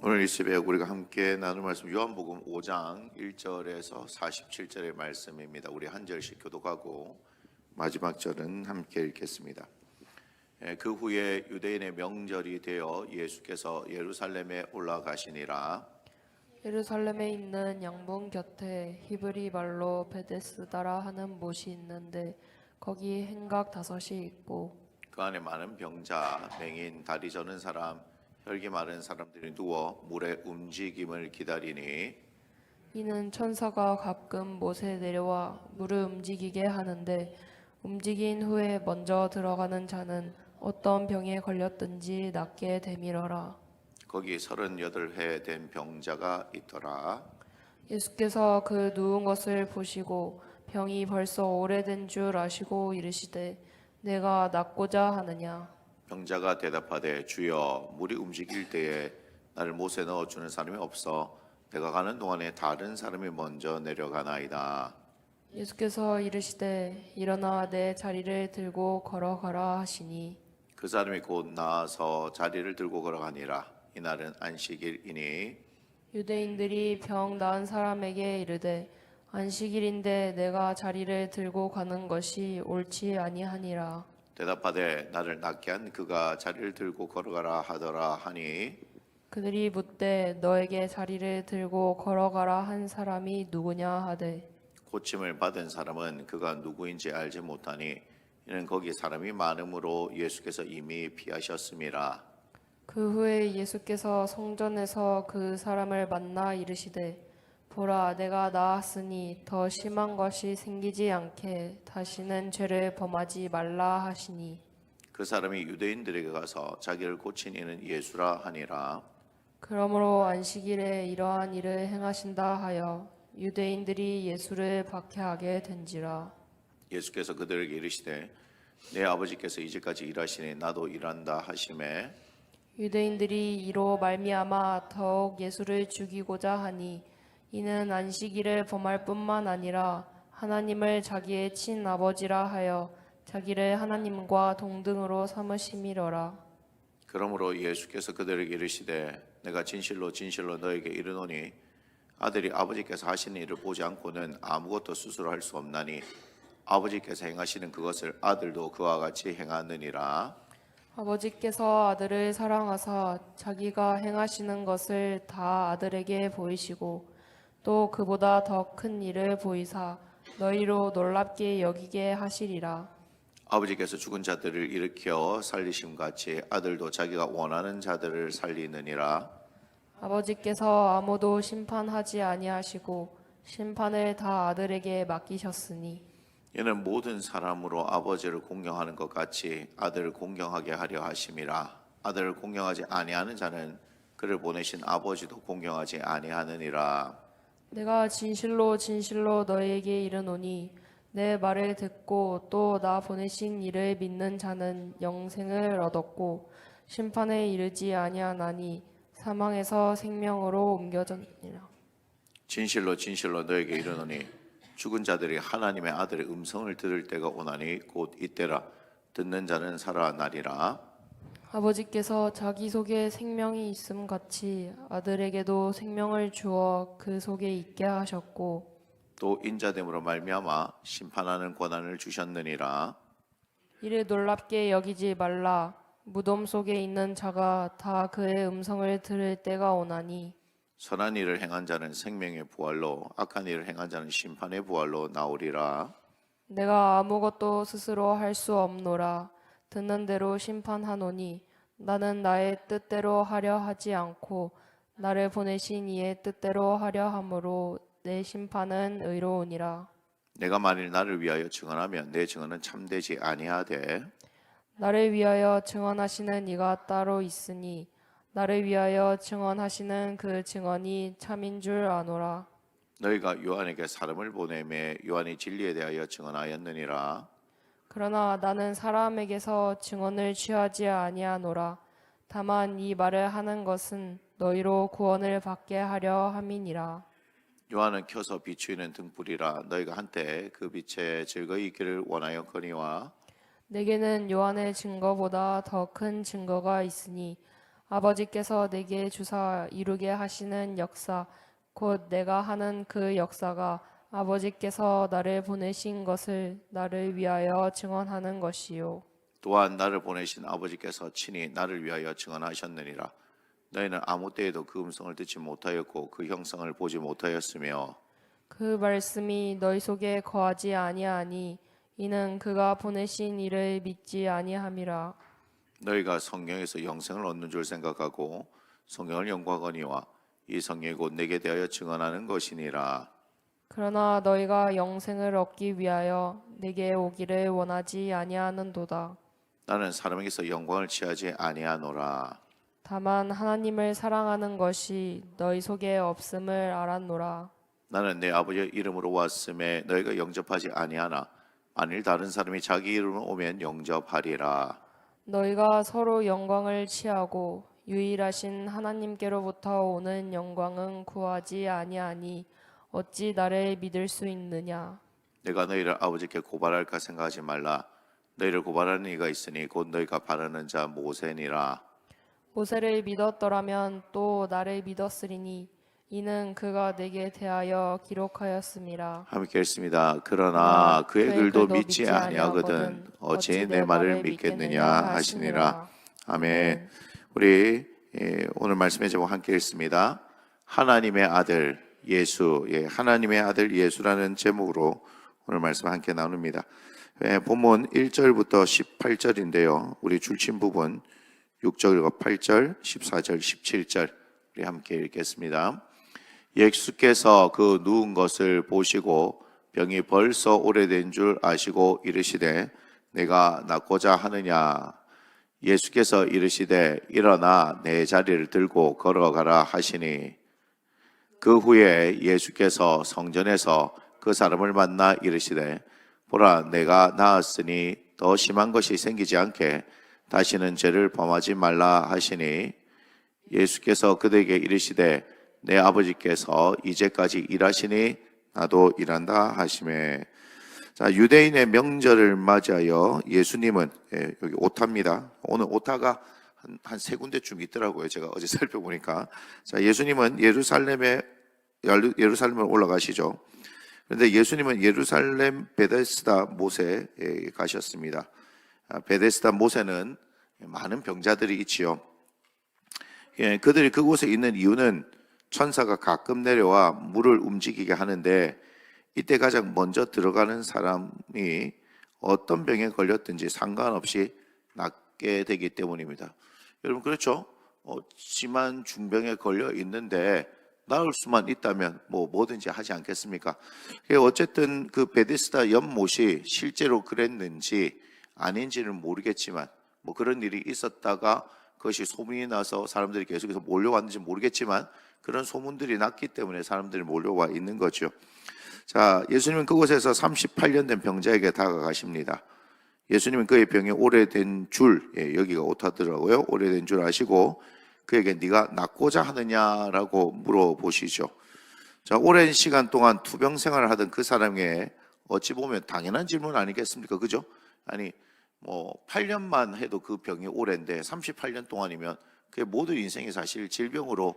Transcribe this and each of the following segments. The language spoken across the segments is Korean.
오늘 이 새벽 우리가 함께 나눌 말씀 요한복음 5장 1절에서 47절의 말씀입니다. 우리 한 절씩 교독하고 마지막 절은 함께 읽겠습니다. 그 후에 유대인의 명절이 되어 예수께서 예루살렘에 올라가시니라. 예루살렘에 있는 양문 곁에 히브리 말로 베데스다라 하는 못이 있는데 거기 행각 5이 있고 그 안에 많은 병자, 맹인, 다리 저는 사람, 혈기 마른 사람들이 누워 물의 움직임을 기다리니 이는 천사가 가끔 못에 내려와 물을 움직이게 하는데 움직인 후에 먼저 들어가는 자는 어떤 병에 걸렸든지 낫게 되밀어라. 거기 38해 된 병자가 있더라. 예수께서 그 누운 것을 보시고 병이 벌써 오래된 줄 아시고 이르시되 내가 낫고자 하느냐. 병자가 대답하되 주여 물이 움직일 때에 나를 못에 넣어주는 사람이 없어 내가 가는 동안에 다른 사람이 먼저 내려가나이다. 예수께서 이르시되 일어나 내 자리를 들고 걸어가라 하시니 그 사람이 곧 나아서 자리를 들고 걸어가니라. 이날은 안식일이니 유대인들이 병 나은 사람에게 이르되 안식일인데 내가 자리를 들고 가는 것이 옳지 아니하니라. 대답하되 나를 낫게 한 그가 자리를 들고 걸어가라 하더라 하니 그들이 묻되 너에게 자리를 들고 걸어가라 한 사람이 누구냐 하되 고침을 받은 사람은 그가 누구인지 알지 못하니 이는 거기 사람이 많음으로 예수께서 이미 피하셨음이라. 그 후에 예수께서 성전에서 그 사람을 만나 이르시되 보라 내가 나았으니 더 심한 것이 생기지 않게 다시는 죄를 범하지 말라 하시니 그 사람이 유대인들에게 가서 자기를 고친 이는 예수라 하니라. 그러므로 안식일에 이러한 일을 행하신다 하여 유대인들이 예수를 박해하게 된지라. 예수께서 그들에게 이르시되 내 아버지께서 이제까지 일하시니 나도 일한다 하시매 유대인들이 이로 말미암아 더욱 예수를 죽이고자 하니 이는 안식일을 범할 뿐만 아니라 하나님을 자기의 친아버지라 하여 자기를 하나님과 동등으로 삼으심이로라. 그러므로 예수께서 그들에게 이르시되 내가 진실로 진실로 너에게 이르노니 아들이 아버지께서 하시는 일을 보지 않고는 아무것도 스스로 할 수 없나니 아버지께서 행하시는 그것을 아들도 그와 같이 행하느니라. 아버지께서 아들을 사랑하사 자기가 행하시는 것을 다 아들에게 보이시고 또 그보다 더 큰 일을 보이사 너희로 놀랍게 여기게 하시리라. 아버지께서 죽은 자들을 일으켜 살리심 같이 아들도 자기가 원하는 자들을 살리느니라. 아버지께서 아무도 심판하지 아니하시고 심판을 다 아들에게 맡기셨으니 이는 모든 사람으로 아버지를 공경하는 것 같이 아들을 공경하게 하려 하심이라. 아들을 공경하지 아니하는 자는 그를 보내신 아버지도 공경하지 아니하느니라. 내가 진실로 진실로 너희에게 이르노니 내 말을 듣고 또 나 보내신 이를 믿는 자는 영생을 얻었고 심판에 이르지 아니하나니 사망에서 생명으로 옮겨졌니라. 진실로 진실로 너에게 이르노니 죽은 자들이 하나님의 아들의 음성을 들을 때가 오나니 곧 이때라. 듣는 자는 살아나리라. 아버지께서 자기 속에 생명이 있음 같이 아들에게도 생명을 주어 그 속에 있게 하셨고 또 인자됨으로 말미암아 심판하는 권한을 주셨느니라. 이를 놀랍게 여기지 말라. 무덤 속에 있는 자가 다 그의 음성을 들을 때가 오나니 선한 일을 행한 자는 생명의 부활로 악한 일을 행한 자는 심판의 부활로 나오리라. 내가 아무것도 스스로 할 수 없노라. 듣는 대로 심판하노니 나는 나의 뜻대로 하려 하지 않고 나를 보내신 이의 뜻대로 하려 함으로 내 심판은 의로우니라. 내가 만일 나를 위하여 증언하면 내 증언은 참되지 아니하되 나를 위하여 증언하시는 이가 따로 있으니 나를 위하여 증언하시는 그 증언이 참인 줄 아노라. 너희가 요한에게 사람을 보내매 요한이 진리에 대하여 증언하였느니라. 그러나 나는 사람에게서 증언을 취하지 아니하노라. 다만 이 말을 하는 것은 너희로 구원을 받게 하려 함이니라. 요한은 켜서 비추이는 등불이라. 너희가 한때 그 빛에 즐거이 있기를 원하였거니와 내게는 요한의 증거보다 더 큰 증거가 있으니 아버지께서 내게 주사 이루게 하시는 역사 곧 내가 하는 그 역사가 아버지께서 나를 보내신 것을 나를 위하여 증언하는 것이요. 또한 나를 보내신 아버지께서 친히 나를 위하여 증언하셨느니라. 너희는 아무 때에도 그 음성을 듣지 못하였고 그 형상을 보지 못하였으며 그 말씀이 너희 속에 거하지 아니하니 이는 그가 보내신 이를 믿지 아니함이라. 너희가 성경에서 영생을 얻는 줄 생각하고 성경을 연구하거니와 이 성경이 곧 내게 대하여 증언하는 것이니라. 그러나 너희가 영생을 얻기 위하여 내게 오기를 원하지 아니하는도다. 나는 사람에게서 영광을 취하지 아니하노라. 다만 하나님을 사랑하는 것이 너희 속에 없음을 알았노라. 나는 내 아버지의 이름으로 왔음에 너희가 영접하지 아니하나 만일 다른 사람이 자기 이름으로 오면 영접하리라. 너희가 서로 영광을 취하고 유일하신 하나님께로부터 오는 영광은 구하지 아니하니 어찌 나를 믿을 수 있느냐. 내가 너희를 아버지께 고발할까 생각하지 말라. 너희를 고발하는 이가 있으니 곧 너희가 바라는 자 모세니라. 모세를 믿었더라면 또 나를 믿었으리니 이는 그가 내게 대하여 기록하였음이라. 함께 읽습니다. 그러나 그의 글도 믿지 아니하거든 어찌 내 말을 믿겠느냐 하시니라. 아멘. 우리 오늘 말씀의 제목 함께 읽습니다. 하나님의 아들 예수, 하나님의 아들 예수라는 제목으로 오늘 말씀 함께 나눕니다. 본문 1절부터 18절인데요. 우리 줄친 부분 6절, 8절, 14절, 17절 우리 함께 읽겠습니다. 예수께서 그 누운 것을 보시고 병이 벌써 오래된 줄 아시고 이르시되 내가 낫고자 하느냐. 예수께서 이르시되 일어나 내 자리를 들고 걸어가라 하시니 그 후에 예수께서 성전에서 그 사람을 만나 이르시되 보라 내가 나았으니 더 심한 것이 생기지 않게 다시는 죄를 범하지 말라 하시니 예수께서 그들에게 이르시되 내 아버지께서 이제까지 일하시니 나도 일한다 하시매. 자, 유대인의 명절을 맞이하여 예수님은 여기 오타입니다. 오늘 오타가 한 세 군데쯤 있더라고요. 제가 어제 살펴보니까. 자, 예수님은 예루살렘을 올라가시죠. 그런데 예수님은 예루살렘 베데스다 못에 가셨습니다. 베데스다 못에는 많은 병자들이 있지요. 그들이 그곳에 있는 이유는 천사가 가끔 내려와 물을 움직이게 하는데 이때 가장 먼저 들어가는 사람이 어떤 병에 걸렸든지 상관없이 낫게 되기 때문입니다. 여러분 그렇죠? 심한 중병에 걸려 있는데 나을 수만 있다면 뭐든지 하지 않겠습니까? 어쨌든 그 베데스다 연못이 실제로 그랬는지 아닌지는 모르겠지만 그런 일이 있었다가 그것이 소문이 나서 사람들이 계속해서 몰려왔는지 모르겠지만 그런 소문들이 났기 때문에 사람들이 몰려와 있는 거죠. 자, 예수님은 그곳에서 38년 된 병자에게 다가가십니다. 예수님은 그의 병이 오래된 줄, 여기가 오타더라고요. 오래된 줄 아시고 그에게 네가 낫고자 하느냐라고 물어보시죠. 자, 오랜 시간 동안 투병 생활을 하던 그 사람에게 어찌 보면 당연한 질문 아니겠습니까? 그죠? 아니 8년만 해도 그 병이 오랜데 38년 동안이면 그의 모든 인생이 사실 질병으로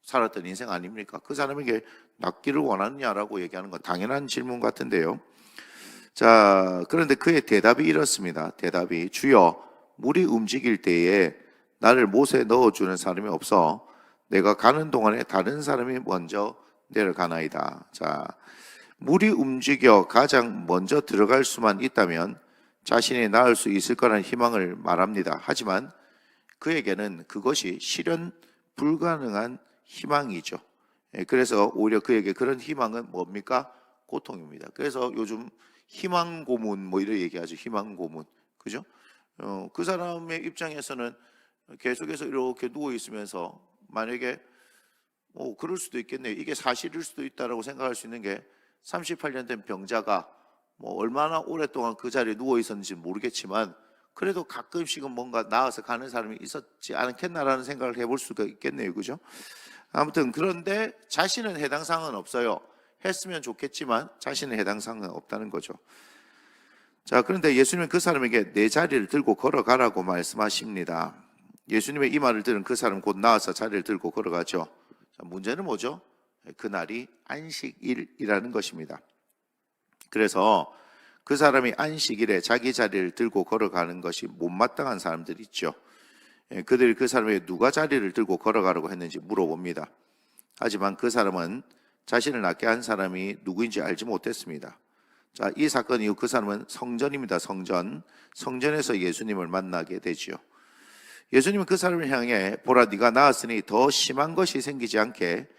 살았던 인생 아닙니까? 그 사람에게 낫기를 원하느냐라고 얘기하는 건 당연한 질문 같은데요. 자, 그런데 그의 대답이 이렇습니다. 대답이 주여 물이 움직일 때에 나를 못에 넣어주는 사람이 없어 내가 가는 동안에 다른 사람이 먼저 내려가나이다. 자, 물이 움직여 가장 먼저 들어갈 수만 있다면 자신이 나을 수 있을 거라는 희망을 말합니다. 하지만 그에게는 그것이 실현 불가능한 희망이죠. 그래서 오히려 그에게 그런 희망은 뭡니까? 고통입니다. 그래서 요즘 희망 고문 이런 얘기하죠. 희망 고문. 그죠? 그 사람의 입장에서는 계속해서 이렇게 누워 있으면서 만약에 그럴 수도 있겠네요. 이게 사실일 수도 있다라고 생각할 수 있는 게 38년 된 병자가 얼마나 오랫동안 그 자리에 누워 있었는지 모르겠지만 그래도 가끔씩은 뭔가 나아서 가는 사람이 있었지 않겠나라는 생각을 해볼 수가 있겠네요. 그죠? 아무튼 그런데 자신은 해당 사항은 없어요. 했으면 좋겠지만 자신은 해당 사항은 없다는 거죠. 자, 그런데 예수님은 그 사람에게 내 자리를 들고 걸어가라고 말씀하십니다. 예수님의 이 말을 들은 그 사람은 곧 나와서 자리를 들고 걸어가죠. 자, 문제는 뭐죠? 그날이 안식일이라는 것입니다. 그래서 그 사람이 안식일에 자기 자리를 들고 걸어가는 것이 못마땅한 사람들이 있죠. 그들이 그 사람에게 누가 자리를 들고 걸어가라고 했는지 물어봅니다. 하지만 그 사람은 자신을 낫게 한 사람이 누구인지 알지 못했습니다. 자, 이 사건 이후 그 사람은 성전입니다. 성전에서 예수님을 만나게 되지요. 예수님은 그 사람을 향해 보라, 네가 나았으니 더 심한 것이 생기지 않게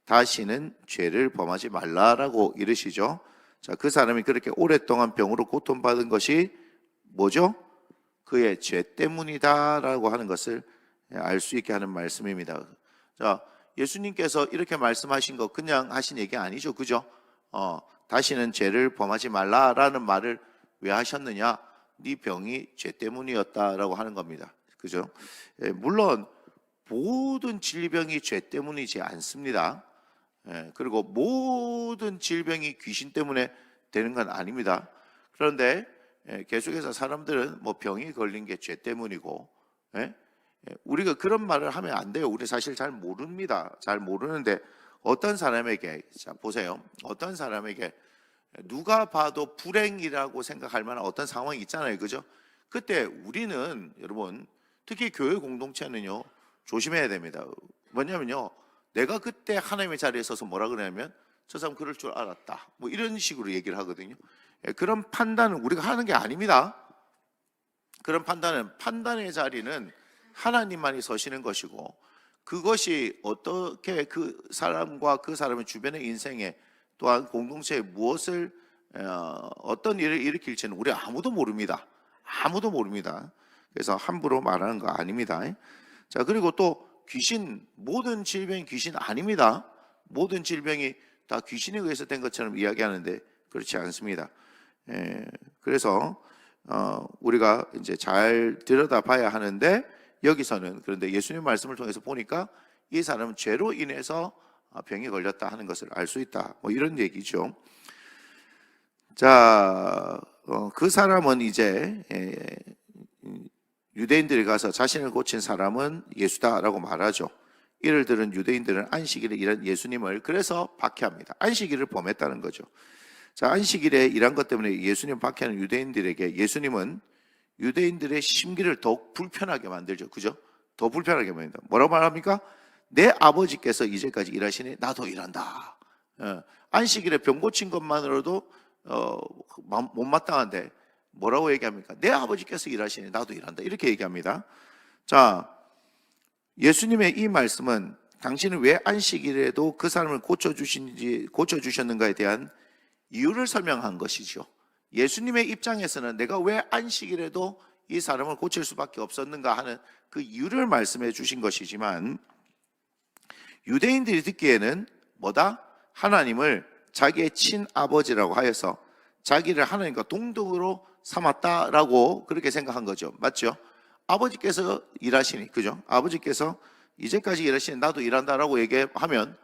다시는 죄를 범하지 말라라고 이르시죠. 자, 그 사람이 그렇게 오랫동안 병으로 고통받은 것이 뭐죠? 그의 죄 때문이다라고 하는 것을 알 수 있게 하는 말씀입니다. 자, 예수님께서 이렇게 말씀하신 거 그냥 하신 얘기 아니죠, 그죠? 다시는 죄를 범하지 말라라는 말을 왜 하셨느냐? 네 병이 죄 때문이었다라고 하는 겁니다, 그죠? 물론 모든 질병이 죄 때문이지 않습니다. 그리고 모든 질병이 귀신 때문에 되는 건 아닙니다. 그런데 계속해서 사람들은 뭐 병이 걸린 게 죄 때문이고, 우리가 그런 말을 하면 안 돼요. 우리 사실 잘 모릅니다. 잘 모르는데 어떤 사람에게, 자 보세요, 어떤 사람에게 누가 봐도 불행이라고 생각할 만한 어떤 상황이 있잖아요, 그죠? 그때 우리는, 여러분, 특히 교회 공동체는요 조심해야 됩니다. 뭐냐면요, 내가 그때 하나님의 자리에 서서 뭐라 그러냐면 저 사람 그럴 줄 알았다, 뭐 이런 식으로 얘기를 하거든요. 그런 판단은 우리가 하는 게 아닙니다. 그런 판단의 자리는 하나님만이 서시는 것이고, 그것이 어떻게 그 사람과 그 사람의 주변의 인생에 또한 공동체에 무엇을 어떤 일을 일으킬지는 우리 아무도 모릅니다. 아무도 모릅니다. 그래서 함부로 말하는 거 아닙니다. 자, 그리고 또 귀신, 모든 질병이 귀신 아닙니다. 모든 질병이 다 귀신에 의해서 된 것처럼 이야기하는데 그렇지 않습니다. 그래서 우리가 이제 잘 들여다봐야 하는데, 여기서는 그런데 예수님 말씀을 통해서 보니까 이 사람은 죄로 인해서 병에 걸렸다 하는 것을 알 수 있다, 뭐 이런 얘기죠. 자, 그 사람은 이제 유대인들이 가서 자신을 고친 사람은 예수다라고 말하죠. 이를 들은 유대인들은 안식일에 일한 예수님을 그래서 박해합니다. 안식일을 범했다는 거죠. 자, 안식일에 일한 것 때문에 예수님 박해하는 유대인들에게 예수님은 유대인들의 심기를 더욱 불편하게 만들죠, 그죠? 더 불편하게 만든다. 뭐라고 말합니까? 내 아버지께서 이제까지 일하시니 나도 일한다. 안식일에 병 고친 것만으로도 못마땅한데 뭐라고 얘기합니까? 내 아버지께서 일하시니 나도 일한다, 이렇게 얘기합니다. 자, 예수님의 이 말씀은 당신은 왜 안식일에도 그 사람을 고쳐주셨는가에 대한 이유를 설명한 것이죠. 예수님의 입장에서는 내가 왜 안식일에도 이 사람을 고칠 수밖에 없었는가 하는 그 이유를 말씀해 주신 것이지만, 유대인들이 듣기에는 뭐다? 하나님을 자기의 친아버지라고 하여서 자기를 하나님과 동등으로 삼았다라고 그렇게 생각한 거죠. 맞죠? 아버지께서 일하시니, 그죠? 아버지께서 이제까지 일하시니 나도 일한다라고 얘기하면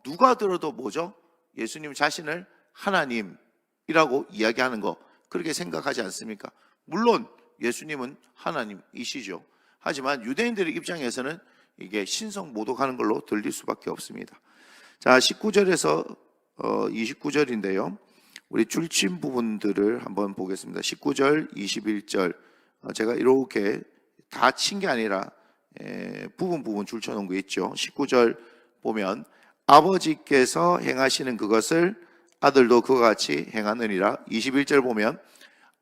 누가 들어도 뭐죠? 예수님 자신을 하나님이라고 이야기하는 거, 그렇게 생각하지 않습니까? 물론 예수님은 하나님이시죠. 하지만 유대인들의 입장에서는 이게 신성 모독하는 걸로 들릴 수밖에 없습니다. 자, 19절에서 29절인데요. 우리 줄친 부분들을 한번 보겠습니다. 19절, 21절. 제가 이렇게 다 친 게 아니라 부분 줄쳐 놓은 거 있죠. 19절 보면 아버지께서 행하시는 그것을 아들도 그와 같이 행하느니라. 21절 보면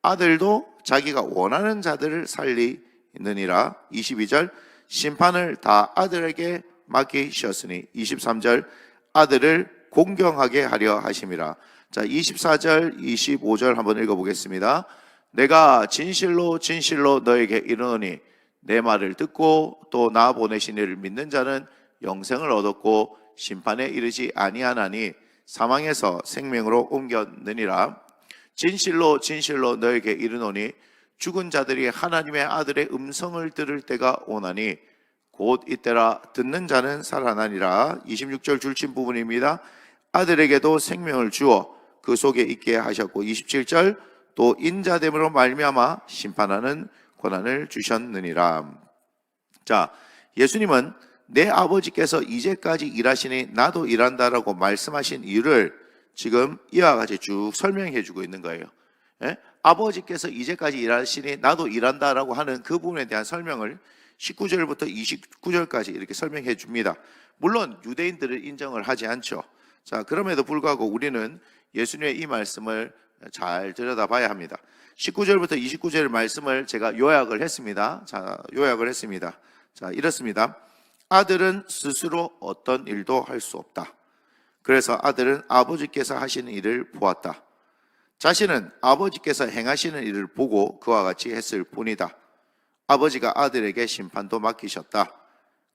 아들도 자기가 원하는 자들을 살리느니라. 22절 심판을 다 아들에게 맡기셨으니. 23절 아들을 공경하게 하려 하심이라. 자, 24절 25절 한번 읽어보겠습니다. 내가 진실로 진실로 너에게 이르노니 내 말을 듣고 또 나 보내신 이를 믿는 자는 영생을 얻었고 심판에 이르지 아니하나니 사망에서 생명으로 옮겼느니라. 진실로 진실로 너에게 이르노니 죽은 자들이 하나님의 아들의 음성을 들을 때가 오나니 곧 이때라. 듣는 자는 살아나니라. 26절 줄친 부분입니다. 아들에게도 생명을 주어 그 속에 있게 하셨고, 27절 또 인자됨으로 말미암아 심판하는 권한을 주셨느니라. 자, 예수님은 내 아버지께서 이제까지 일하시니 나도 일한다라고 말씀하신 이유를 지금 이와 같이 쭉 설명해 주고 있는 거예요. 예? 아버지께서 이제까지 일하시니 나도 일한다라고 하는 그 부분에 대한 설명을 19절부터 29절까지 이렇게 설명해 줍니다. 물론 유대인들을 인정을 하지 않죠. 자, 그럼에도 불구하고 우리는 예수님의 이 말씀을 잘 들여다봐야 합니다. 19절부터 29절 말씀을 제가 요약을 했습니다. 자, 요약을 했습니다. 자, 이렇습니다. 아들은 스스로 어떤 일도 할 수 없다. 그래서 아들은 아버지께서 하시는 일을 보았다. 자신은 아버지께서 행하시는 일을 보고 그와 같이 했을 뿐이다. 아버지가 아들에게 심판도 맡기셨다.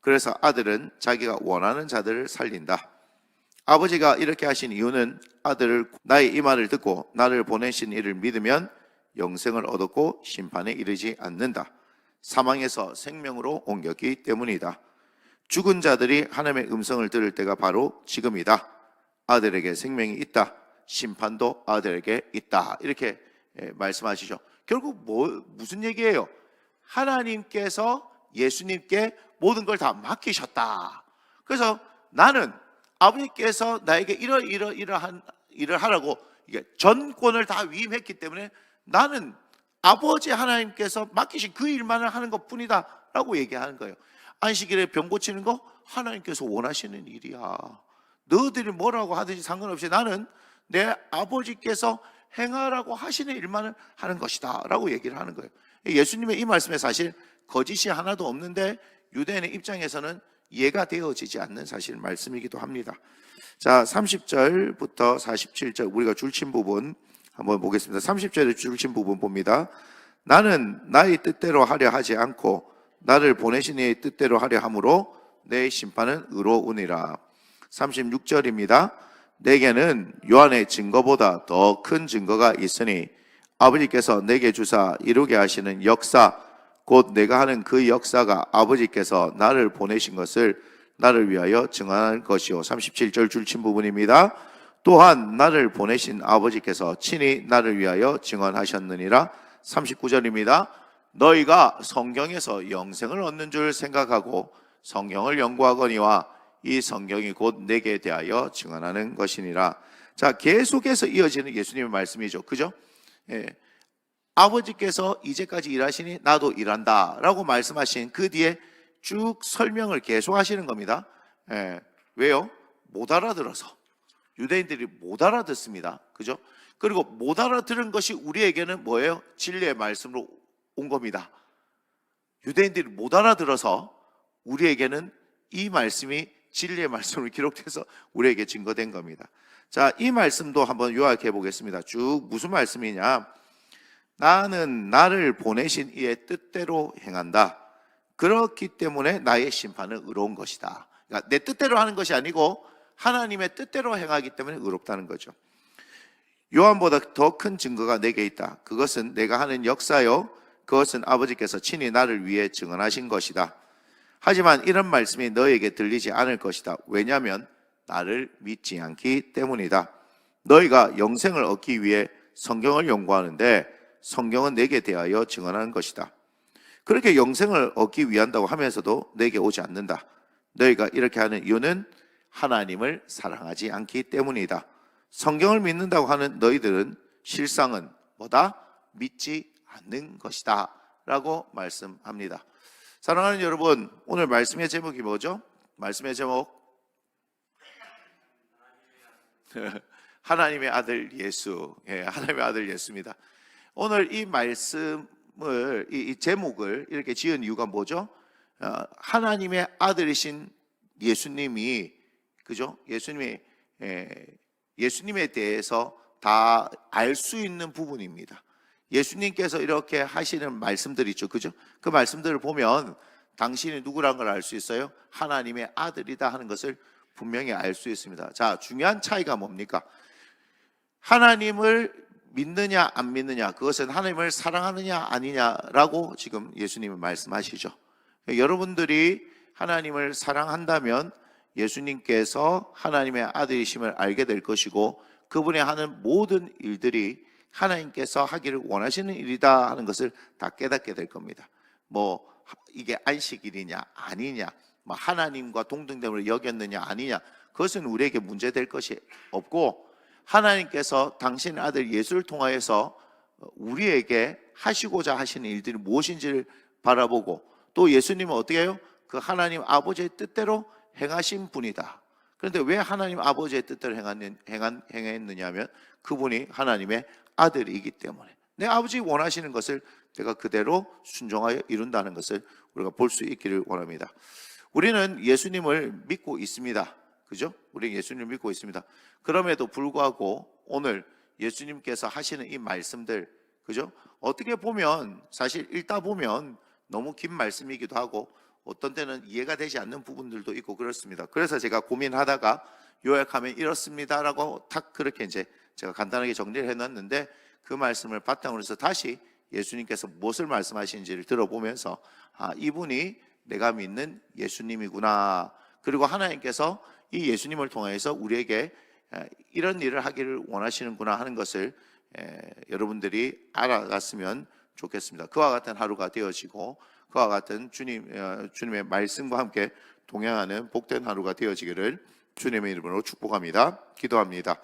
그래서 아들은 자기가 원하는 자들을 살린다. 아버지가 이렇게 하신 이유는 아들을 나의 이 말을 듣고 나를 보내신 이를 믿으면 영생을 얻었고 심판에 이르지 않는다. 사망에서 생명으로 옮겼기 때문이다. 죽은 자들이 하나님의 음성을 들을 때가 바로 지금이다. 아들에게 생명이 있다. 심판도 아들에게 있다. 이렇게 말씀하시죠. 결국 무슨 얘기예요? 하나님께서 예수님께 모든 걸 다 맡기셨다. 그래서 나는 아버지께서 나에게 이러한 일을 하라고 이게 전권을 다 위임했기 때문에 나는 아버지 하나님께서 맡기신 그 일만을 하는 것 뿐이다 라고 얘기하는 거예요. 안식일에 병 고치는 거 하나님께서 원하시는 일이야. 너희들이 뭐라고 하든지 상관없이 나는 내 아버지께서 행하라고 하시는 일만을 하는 것이다 라고 얘기를 하는 거예요. 예수님의 이 말씀에 사실 거짓이 하나도 없는데 유대인의 입장에서는 이해가 되어지지 않는 사실 말씀이기도 합니다. 자, 30절부터 47절 우리가 줄친 부분 한번 보겠습니다. 30절에 줄친 부분 봅니다. 나는 나의 뜻대로 하려 하지 않고 나를 보내신 이의 뜻대로 하려 함으로 내 심판은 의로우니라. 36절입니다. 내게는 요한의 증거보다 더 큰 증거가 있으니 아버지께서 내게 주사 이루게 하시는 역사 곧 내가 하는 그 역사가 아버지께서 나를 보내신 것을 나를 위하여 증언할 것이요. 37절 줄친 부분입니다. 또한 나를 보내신 아버지께서 친히 나를 위하여 증언하셨느니라. 39절입니다. 너희가 성경에서 영생을 얻는 줄 생각하고 성경을 연구하거니와 이 성경이 곧 내게 대하여 증언하는 것이니라. 자, 계속해서 이어지는 예수님의 말씀이죠. 그죠? 예. 아버지께서 이제까지 일하시니 나도 일한다 라고 말씀하신 그 뒤에 쭉 설명을 계속 하시는 겁니다. 예. 왜요? 못 알아들어서. 유대인들이 못 알아듣습니다. 그죠? 그리고 못 알아들은 것이 우리에게는 뭐예요? 진리의 말씀으로 온 겁니다. 유대인들이 못 알아들어서 우리에게는 이 말씀이 진리의 말씀으로 기록돼서 우리에게 증거된 겁니다. 자, 이 말씀도 한번 요약해 보겠습니다. 쭉 무슨 말씀이냐? 나는 나를 보내신 이의 뜻대로 행한다. 그렇기 때문에 나의 심판은 의로운 것이다. 그러니까 내 뜻대로 하는 것이 아니고 하나님의 뜻대로 행하기 때문에 의롭다는 거죠. 요한보다 더 큰 증거가 내게 있다. 그것은 내가 하는 역사요. 그것은 아버지께서 친히 나를 위해 증언하신 것이다. 하지만 이런 말씀이 너에게 들리지 않을 것이다. 왜냐하면 나를 믿지 않기 때문이다. 너희가 영생을 얻기 위해 성경을 연구하는데 성경은 내게 대하여 증언하는 것이다. 그렇게 영생을 얻기 위한다고 하면서도 내게 오지 않는다. 너희가 이렇게 하는 이유는 하나님을 사랑하지 않기 때문이다. 성경을 믿는다고 하는 너희들은 실상은 뭐다? 믿지 않는 것이다 라고 말씀합니다. 사랑하는 여러분, 오늘 말씀의 제목이 뭐죠? 말씀의 제목 하나님의 아들 예수. 예, 하나님의 아들 예수입니다. 오늘 이 말씀을 이 제목을 이렇게 지은 이유가 뭐죠? 하나님의 아들이신 예수님이, 그죠? 예수님에 대해서 다 알 수 있는 부분입니다. 예수님께서 이렇게 하시는 말씀들 있죠, 그죠? 그 말씀들을 보면 당신이 누구란 걸 알 수 있어요? 하나님의 아들이다 하는 것을 분명히 알 수 있습니다. 자, 중요한 차이가 뭡니까? 하나님을 믿느냐 안 믿느냐, 그것은 하나님을 사랑하느냐 아니냐라고 지금 예수님은 말씀하시죠. 여러분들이 하나님을 사랑한다면 예수님께서 하나님의 아들이심을 알게 될 것이고 그분이 하는 모든 일들이 하나님께서 하기를 원하시는 일이다 하는 것을 다 깨닫게 될 겁니다. 뭐 이게 안식일이냐 아니냐, 뭐 하나님과 동등됨을 여겼느냐 아니냐, 그것은 우리에게 문제될 것이 없고, 하나님께서 당신의 아들 예수를 통하여서 우리에게 하시고자 하시는 일들이 무엇인지를 바라보고, 또 예수님은 어떻게 해요? 그 하나님 아버지의 뜻대로 행하신 분이다. 그런데 왜 하나님 아버지의 뜻대로 행했느냐 하면 그분이 하나님의 아들이기 때문에, 내 아버지 원하시는 것을 내가 그대로 순종하여 이룬다는 것을 우리가 볼 수 있기를 원합니다. 우리는 예수님을 믿고 있습니다. 그죠? 우리 예수님을 믿고 있습니다. 그럼에도 불구하고 오늘 예수님께서 하시는 이 말씀들, 그죠? 어떻게 보면 사실 읽다 보면 너무 긴 말씀이기도 하고 어떤 때는 이해가 되지 않는 부분들도 있고 그렇습니다. 그래서 제가 고민하다가 요약하면 이렇습니다라고 탁 그렇게 이제 제가 간단하게 정리를 해놨는데, 그 말씀을 바탕으로 해서 다시 예수님께서 무엇을 말씀하시는지를 들어보면서 이분이 내가 믿는 예수님이구나, 그리고 하나님께서 이 예수님을 통해서 우리에게 이런 일을 하기를 원하시는구나 하는 것을 여러분들이 알아갔으면 좋겠습니다. 그와 같은 하루가 되어지고 그와 같은 주님의 말씀과 함께 동행하는 복된 하루가 되어지기를 주님의 이름으로 축복합니다. 기도합니다.